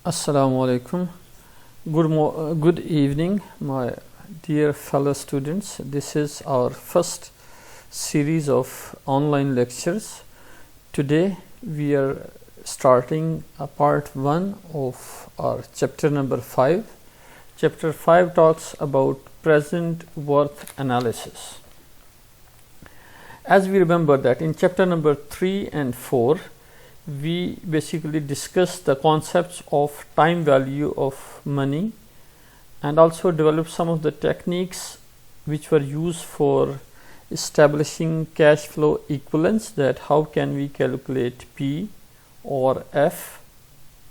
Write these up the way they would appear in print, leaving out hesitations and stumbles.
Assalamu alaikum. Good evening, my dear fellow students. This is our first series of online lectures. Today we are starting a part 1 of our chapter number 5. Chapter 5 talks about present worth analysis. As we remember that in chapter number 3 and 4, we basically discuss the concepts of time value of money and also develop some of the techniques which were used for establishing cash flow equivalence, that how can we calculate P or F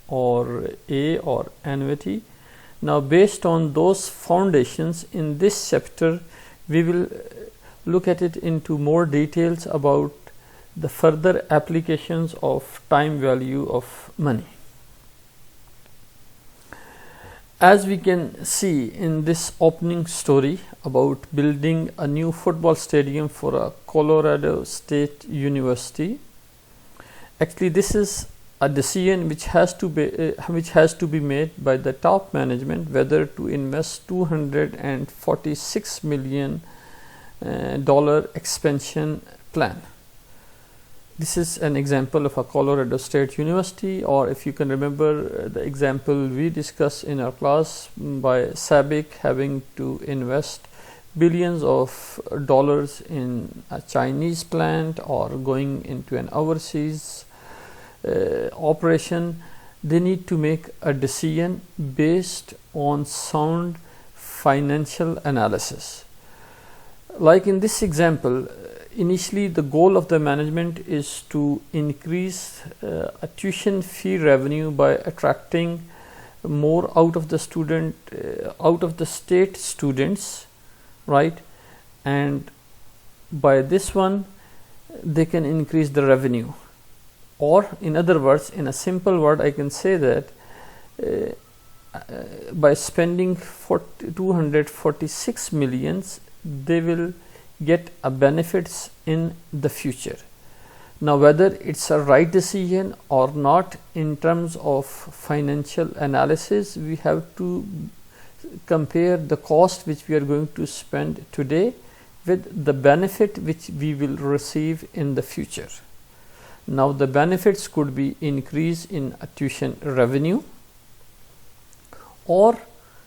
or A or annuity. Now, based on those foundations, in this chapter we will look at it into more details about the further applications of time value of money. As we can see in this opening story about building a new football stadium for a Colorado State University, actually this is a decision which has to be made by the top management whether to invest $246 million expansion plan. This is an example of a Colorado State University, or if you can remember the example we discussed in our class by SABIC having to invest billions of dollars in a Chinese plant or going into an overseas operation. They need to make a decision based on sound financial analysis. Like in this example, initially the goal of the management is to increase a tuition fee revenue by attracting more out of the state students, right? And by this one they can increase the revenue, or in other words, in a simple word, I can say that by spending 246 millions, they will get a benefits in the future. Now, whether it's a right decision or not in terms of financial analysis, we have to compare the cost which we are going to spend today with the benefit which we will receive in the future. Now, the benefits could be increase in tuition revenue or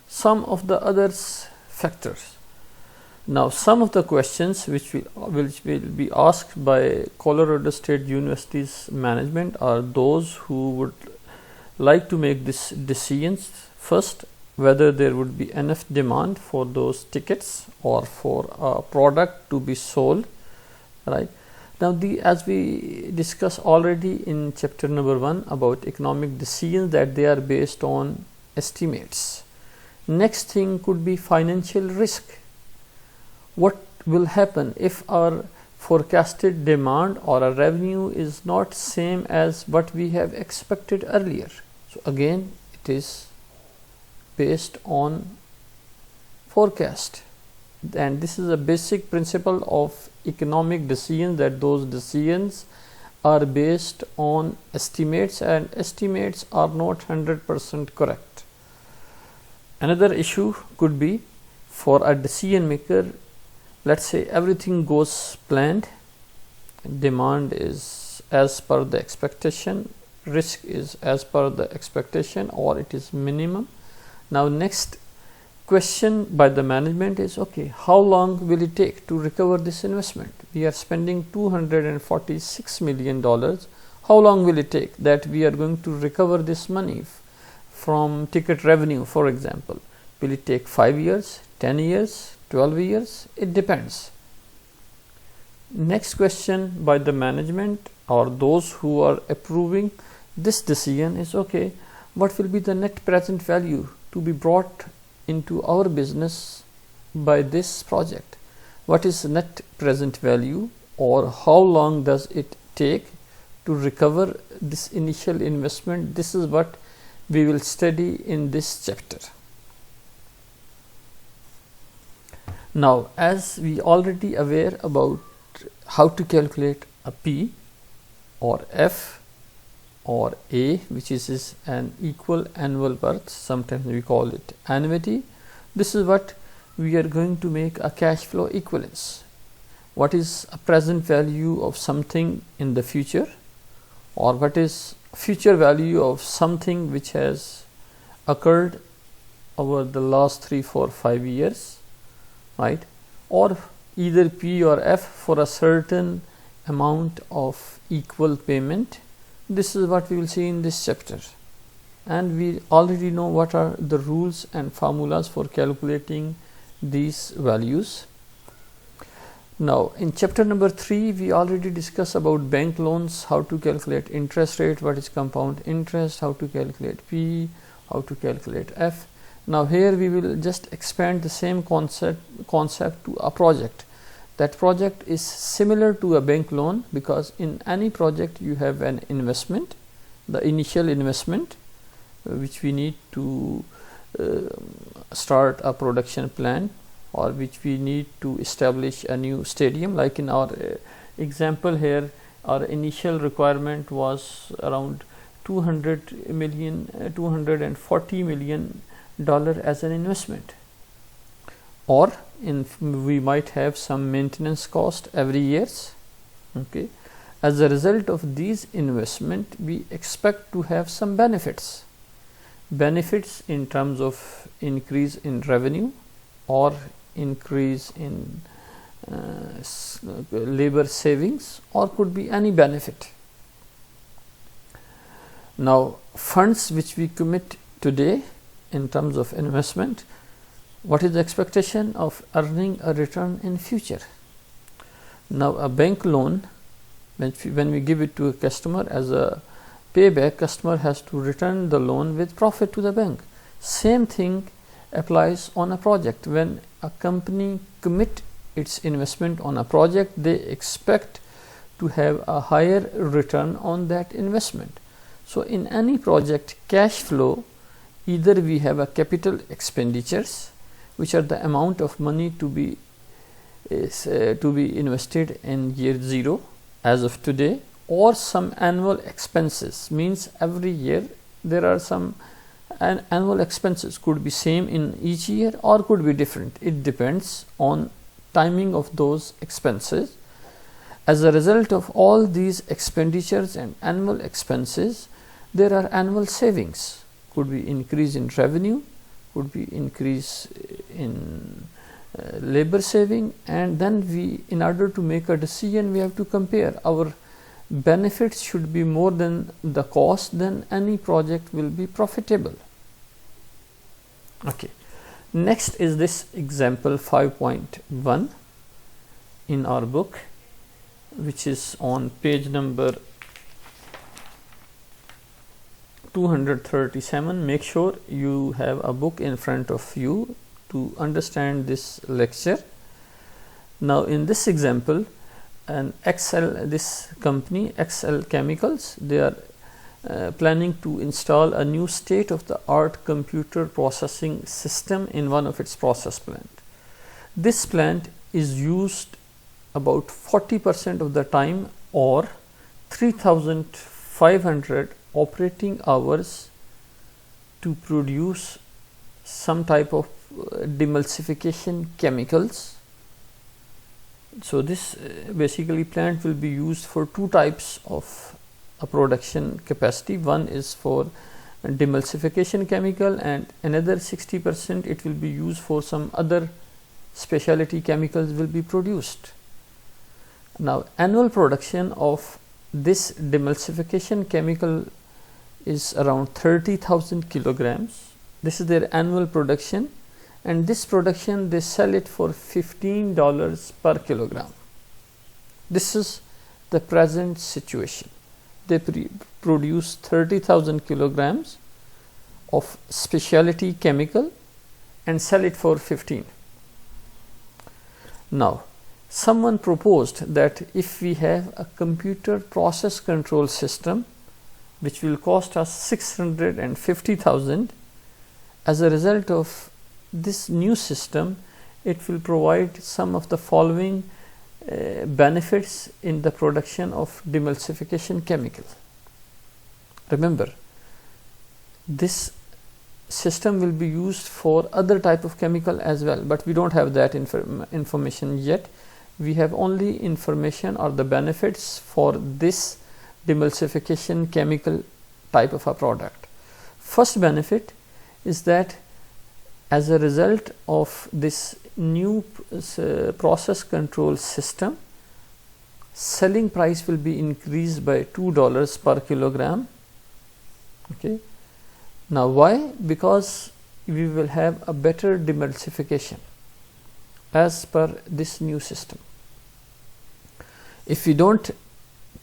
some of the other factors. Now, some of the questions which will be asked by Colorado State University's management are those who would like to make these decisions. First, whether there would be enough demand for those tickets or for a product to be sold, right? Now, as we discussed already in chapter number 1 about economic decisions, that they are based on estimates. Next thing could be financial risk. What will happen if our forecasted demand or a revenue is not same as what we have expected earlier? So again, it is based on forecast, and this is a basic principle of economic decisions, that those decisions are based on estimates, and estimates are not 100% correct. Another issue could be for a decision maker. Let's say everything goes planned, demand is as per the expectation, risk is as per the expectation, or it is minimum. Now, next question by the management is, okay, how long will it take to recover this investment? We are spending $246 million. How long will it take that we are going to recover this money from ticket revenue, for example? Will it take 5 years, 10 years, 12 years? It depends. Next question by the management or those who are approving this decision is, okay, what will be the net present value to be brought into our business by this project? What is net present value, or how long does it take to recover this initial investment? This is what we will study in this chapter. Now, as we already aware about how to calculate a P or F or A, which is an equal annual birth, sometimes we call it annuity. This is what we are going to make a cash flow equivalence. What is a present value of something in the future, or what is future value of something which has occurred over the last 3, 4, 5 years, right? Or either P or F for a certain amount of equal payment. This is what we will see in this chapter, and we already know what are the rules and formulas for calculating these values. Now in chapter number 3 we already discussed about bank loans, how to calculate interest rate, what is compound interest, how to calculate P, how to calculate F. Now here we will just expand the same concept to a project. That project is similar to a bank loan, because in any project you have an investment, the initial investment which we need to start a production plant, or which we need to establish a new stadium. Like in our example here, our initial requirement was around $240 million as an investment, or we might have some maintenance cost every years. Okay, as a result of these investment we expect to have some benefits in terms of increase in revenue or increase in labor savings, or could be any benefit. Now funds which we commit today in terms of investment, what is the expectation of earning a return in future? Now a bank loan, when we give it to a customer as a payback, customer has to return the loan with profit to the bank. Same thing applies on a project. When a company commit its investment on a project, they expect to have a higher return on that investment. So in any project cash flow, either we have a capital expenditures, which are the amount of money to be invested in year 0 as of today, or some annual expenses, means every year there are some annual expenses, could be same in each year or could be different. It depends on timing of those expenses. As a result of all these expenditures and annual expenses, there are annual savings. Could be increase in revenue, could be increase in labor saving, and then we, in order to make a decision, we have to compare. Our benefits should be more than the cost, then any project will be profitable. Okay, next is this example 5.1 in our book, which is on page number 237. Make sure you have a book in front of you to understand this lecture. Now in this example, this company XL Chemicals, they are planning to install a new state-of-the-art computer processing system in one of its process plant. This plant is used about 40% of the time, or 3,500 operating hours, to produce some type of demulsification chemicals. So this basically plant will be used for two types of a production capacity. One is for demulsification chemical, and another 60% it will be used for some other specialty chemicals will be produced. Now annual production of this demulsification chemical is around 30,000 kilograms. This is their annual production, and this production they sell it for $15 per kilogram. This is the present situation. They produce 30,000 kilograms of specialty chemical and sell it for 15. Now someone proposed that if we have a computer process control system which will cost us 650,000, as a result of this new system, it will provide some of the following benefits in the production of demulsification chemical. Remember, this system will be used for other type of chemical as well, but we don't have that information yet. We have only information or the benefits for this demulsification chemical type of a product. First benefit is that as a result of this new process control system, selling price will be increased by $2 per kilogram. Okay. Now why? Because we will have a better demulsification as per this new system. If we don't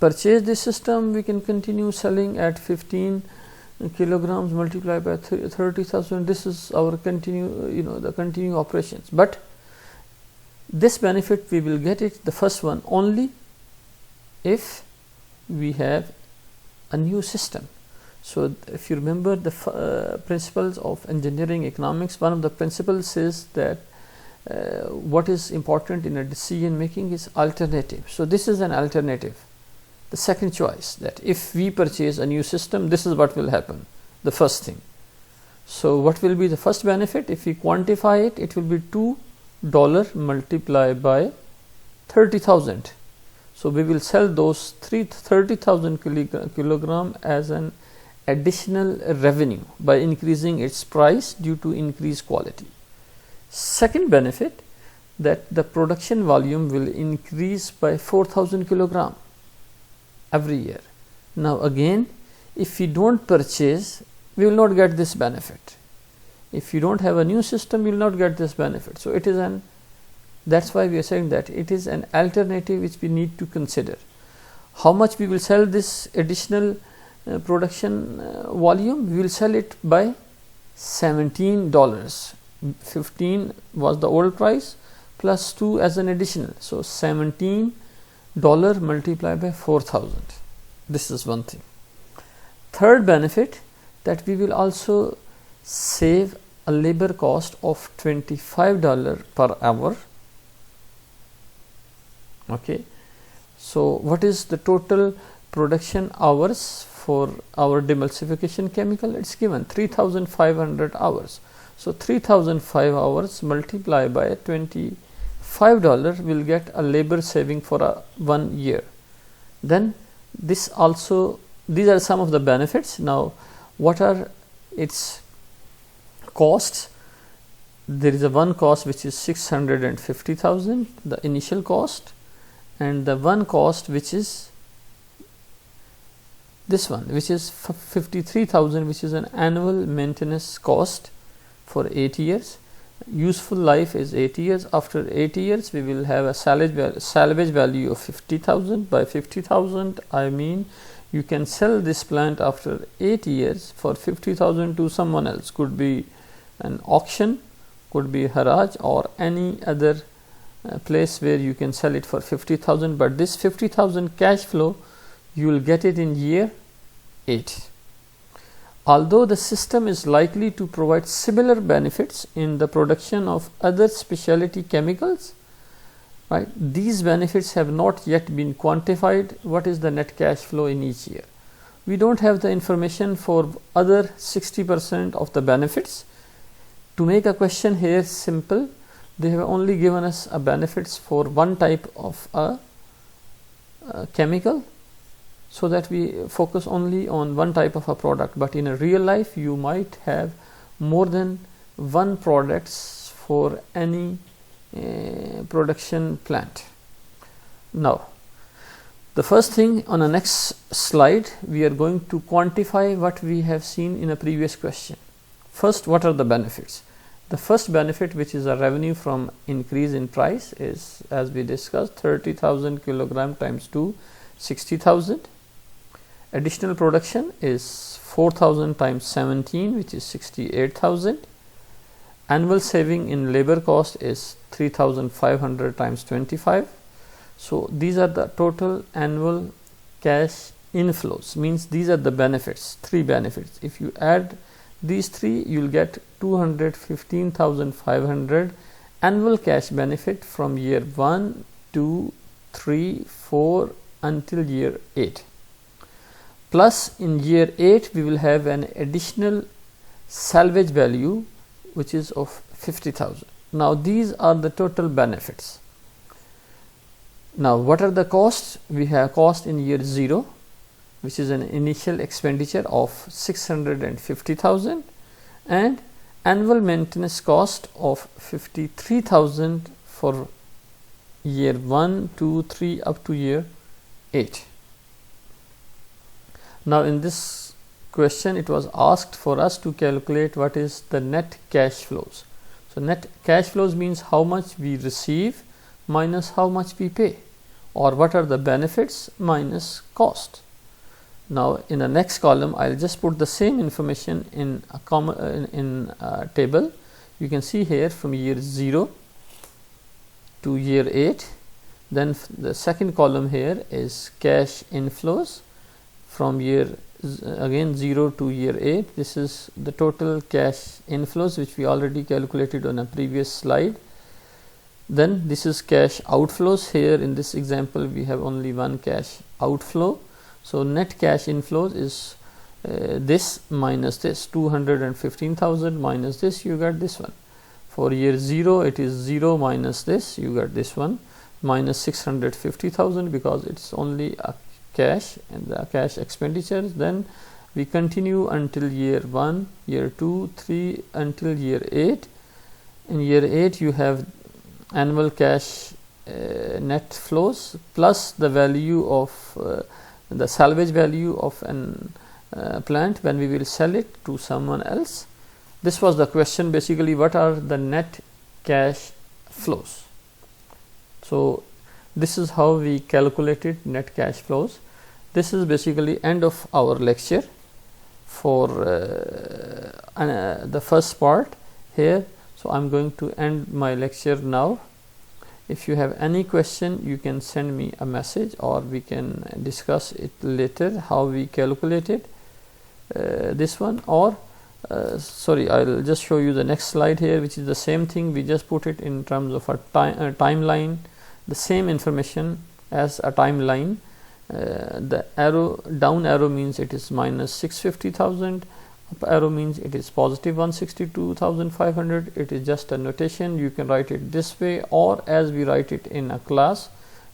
purchase this system, we can continue selling at 15 kilograms multiplied by 30,000. This is our continuing operations. But this benefit we will get it, the first one, only if we have a new system. So if you remember the principles of engineering economics, one of the principles is that what is important in a decision making is alternative. So this is an alternative, the second choice, that if we purchase a new system, this is what will happen, the first thing. So what will be the first benefit? If we quantify it, it will be $2 multiplied by 30,000. So we will sell those 30,000 kilogram as an additional revenue by increasing its price due to increased quality. Second benefit, that the production volume will increase by 4,000 kilogram every year. Now again, if we don't purchase, we will not get this benefit. If you don't have a new system, you will not get this benefit. So it is that's why we are saying that it is an alternative which we need to consider. How much we will sell this additional production volume? We will sell it by $17. 15 was the old price plus 2 as an additional. So $17 multiplied by 4,000. This is one thing. Third benefit, that we will also save a labor cost of $25 per hour. Okay. So what is the total production hours for our demulsification chemical? It's given 3,500 hours. So 3,005 hours multiplied by $25 will get a labor saving for 1 year. Then these are some of the benefits. Now what are its costs? There is a one cost which is 650,000, the initial cost, and the one cost which is this one, which is 53,000, which is an annual maintenance cost for 8 years. Useful life is 8 years. After 8 years, we will have a salvage value of 50,000. By 50,000, I mean you can sell this plant after 8 years for 50,000 to someone else. Could be an auction, could be haraj, or any other place where you can sell it for 50,000. But this 50,000 cash flow, you will get it in year 8. Although the system is likely to provide similar benefits in the production of other specialty chemicals, right, these benefits have not yet been quantified. What is the net cash flow in each year? We don't have the information for other 60% of the benefits. To make a question here simple, they have only given us a benefits for one type of a chemical, so that we focus only on one type of a product. But in a real life, you might have more than one products for any production plant. Now, the first thing on the next slide, we are going to quantify what we have seen in a previous question. First, what are the benefits? The first benefit, which is a revenue from increase in price, is, as we discussed, 30,000 kilogram times 2, 60,000. Additional production is 4,000 times 17, which is 68,000. Annual saving in labor cost is 3,500 times 25. So these are the total annual cash inflows, means these are the benefits, 3 benefits. If you add these 3, you will get 215,500 annual cash benefit from year 1, 2, 3, 4 until year 8. plus in year 8 we will have an additional salvage value which is of 50,000. Now these are the total benefits. Now what are the costs? We have cost in year 0, which is an initial expenditure of 650,000, and annual maintenance cost of 53,000 for year 1, 2, 3 up to year 8. Now in this question it was asked for us to calculate what is the net cash flows. So net cash flows means how much we receive minus how much we pay, or what are the benefits minus cost. Now in the next column I'll just put the same information in a table. You can see here from year 0 to year 8. Then the second column here is cash inflows from year again 0 to year 8. This is the total cash inflows which we already calculated on a previous slide. Then this is cash outflows. Here in this example we have only one cash outflow. So net cash inflows is this minus this, 215,000 minus this, you got this one. For year 0 it is 0 minus this, you got this one, minus 650,000 because it's only a cash and the cash expenditures. Then we continue until year 1, year 2, 3 until year 8. In year 8 you have annual cash net flows plus the value of the salvage value of an plant when we will sell it to someone else. This was the question basically, what are the net cash flows. So this is how we calculated net cash flows. This is basically end of our lecture for the first part here. So I'm going to end my lecture now. If you have any question you can send me a message, or we can discuss it later how we calculated this one, or sorry, I'll just show you the next slide here, which is the same thing. We just put it in terms of a timeline, the same information as a timeline. The arrow, down arrow means it is minus 650,000, up arrow means it is positive 162,500. It is just a notation. You can write it this way, or as we write it in a class,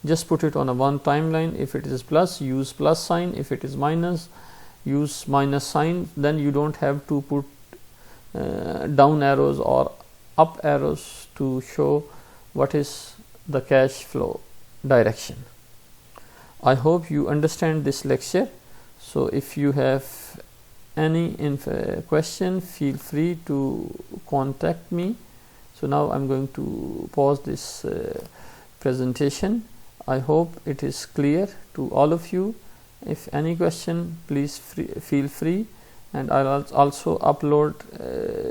just put it on a one timeline. If it is plus, use plus sign. If it is minus, use minus sign. Then you don't have to put down arrows or up arrows to show what is the cash flow direction. I hope you understand this lecture. So if you have any question, feel free to contact me. So now I'm going to pause this presentation. I hope it is clear to all of you. If any question, please feel free, and I'll also upload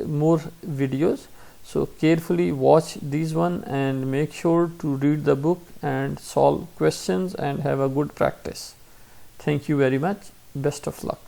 more videos. So carefully watch these one and make sure to read the book and solve questions and have a good practice. Thank you very much. Best of luck.